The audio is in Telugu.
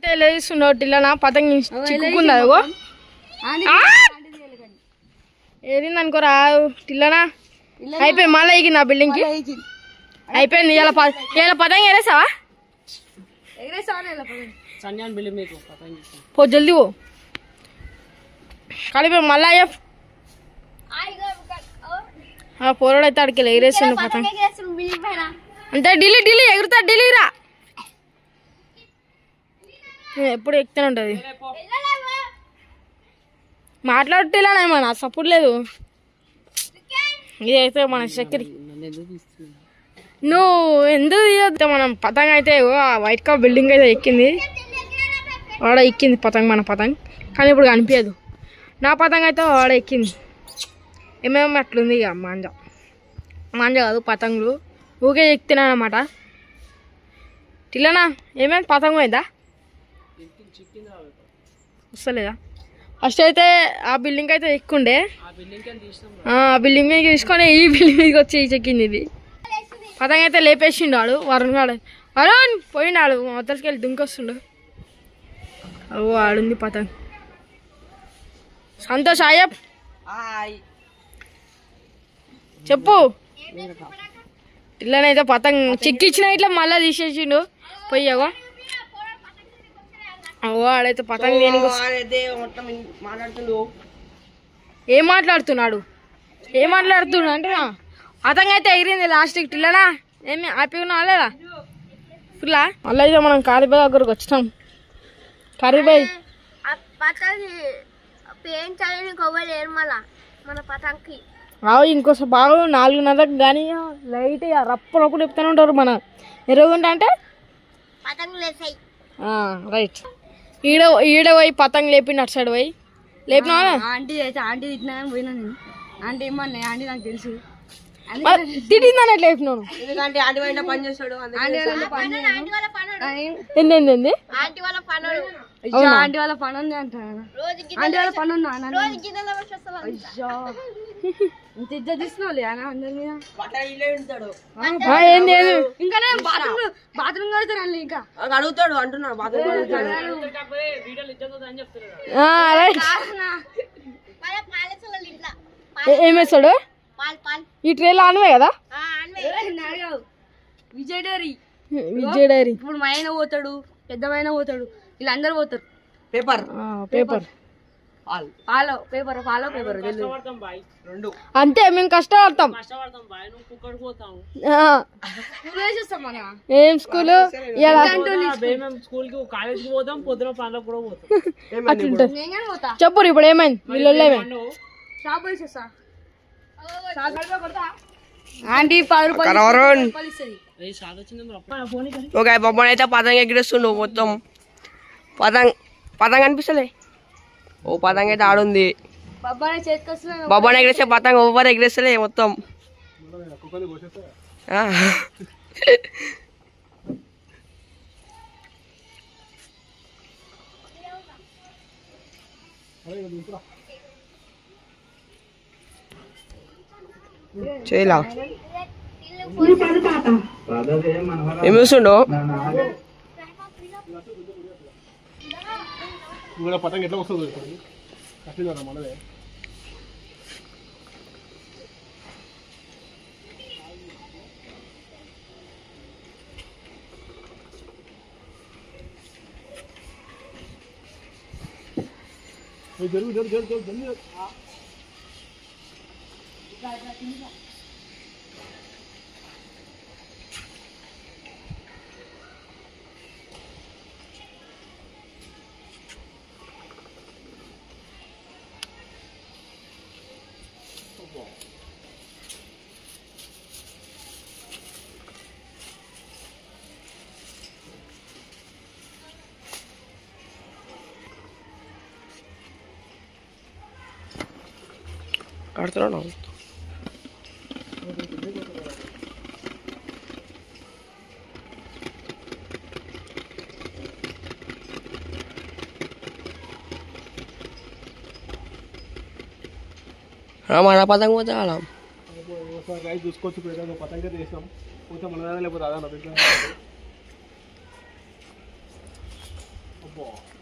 లేస్తున్నావు పతంగి చిక్కుకుంది అదిగో ఏరింది రా టిల్లనా అయిపోయి మళ్ళీ ఎగిన బిల్డింగ్ కి అయిపోయింది ఇలా పతంగి ఎగరేసావా పో జల్దీ పో కలిపి మళ్ళా పోరాడు అయితే అడికి ఎగరేస్తుండు పతంగి అంటే ఢిల్లీ ఎగురుతా ఢిల్లీ రా ఎప్పుడు ఎక్కుతూనే ఉంటుంది మాట్లాడుతేలానే మన సపోర్ట్ లేదు ఇదైతే మన చక్కెర నువ్వు ఎందుకు తీయద్దు మనం పతంగ్ అయితే వైట్ కలర్ బిల్డింగ్ అయితే ఎక్కింది వాడ ఎక్కింది పతంగ్ మన పతంగ్ కానీ ఇప్పుడు కనిపించదు నా పతంగ్ అయితే వాడ ఎక్కింది ఏమేమి అట్లుంది ఇక మాంజ కాదు పతంగులు ఊకే ఎక్కుతున్నాను అనమాట టిల్లనా ఏమేమి పతంగు అయిందా వస్తలేదా ఫస్ట్ అయితే ఆ బిల్డింగ్ అయితే ఎక్కుండే ఆ బిల్డింగ్ మీద తీసుకొని ఈ బిల్డింగ్ మీదకి వచ్చి చెక్కింది ఇది పతంగ అయితే లేపేసిండు వాడు వరుణ్ పోయినాడు మొదటికి వెళ్ళి దుంకొస్తుండు ఓ ఆడుంది పతంగ్ సంతోష్ ఆయప్ చెప్పు ఇట్లనైతే పతంగ్ చిక్కిచ్చిన ఇట్లా మళ్ళీ తీసేసిండు పోయావా ఆడైతే పతంగ్ దేనికి ఏం మాట్లాడుతున్నాడు అంటే పతంగ్ అయితే ఎగిరింది లాస్ట్కి టిల్లనా ఏమి హ్యాపీగా ఉన్నా లేదా ఫుల్లా మళ్ళీ అయితే మనం కారిబాయ్ దగ్గరకు వచ్చినాం కారిబాయ్ ఇంకోసారి బాగా 4:30 కానీ లైట్ రప్పనప్పుడు చెప్తూనే ఉంటారు మన ఎరుగుంటా అంటే రైట్ ఈడ పోయి పతంగ్ లేపి అటు సైడ్ పోయి లేపినా ఆంటీ అయితే ఆంటీ తిట్టినా పోయినా నేను ఆంటీ ఏమన్నా ఆంటీ నాకు తెలుసు తిట్టిందని ఎట్లా లేపినాను ఎందుకంటే ఆంటీ బయట పని చేస్తాడు ఆంటీ వాళ్ళ పని ఉంది అంటాను ఆంటీ వాళ్ళ పని ఉందా ఇంత ఇజ్జత్ తీసినావులే అందరి మీద ఇంకా బాత్రూమ్ కడుతాను ఇంకా అడుగుతాడు అంటున్నాడు బాత్రూమ్ ఏమేస్తాడు ఈ ట్రైలో ఆనవే కదా విజయ్ డైరీ ఇప్పుడు మా ఆయన పోతాడు పెద్దమైన పోతాడు వీళ్ళందరూ పోతారు పేపర్ పేపర్ అంతే మేము కష్టపడతాం ఏం స్కూల్ చెప్పు ఇప్పుడు ఏమైంది వీళ్ళు ఆంటీ 10 రూపాయలు ఒక బొమ్మను అయితే పతంగ ఎగిరేస్తుండు మొత్తం పతంగ అనిపిస్తలే ఓ పతంగ అయితే ఆడుంది బొమ్మను ఎగిరేస్తే పతంగ ఓవర్ ఎగిరేస్తలే మొత్తం చేయలా ఏమిస్తుండో పతంగ ఎట్లా వస్తుంది మనదే జరుగు కడుతున్నాను మన పతంగ పోతే అలా చూసుకోవచ్చు పతంగ చేసాం పోతే మన లేకపోతే అదా అబ్బో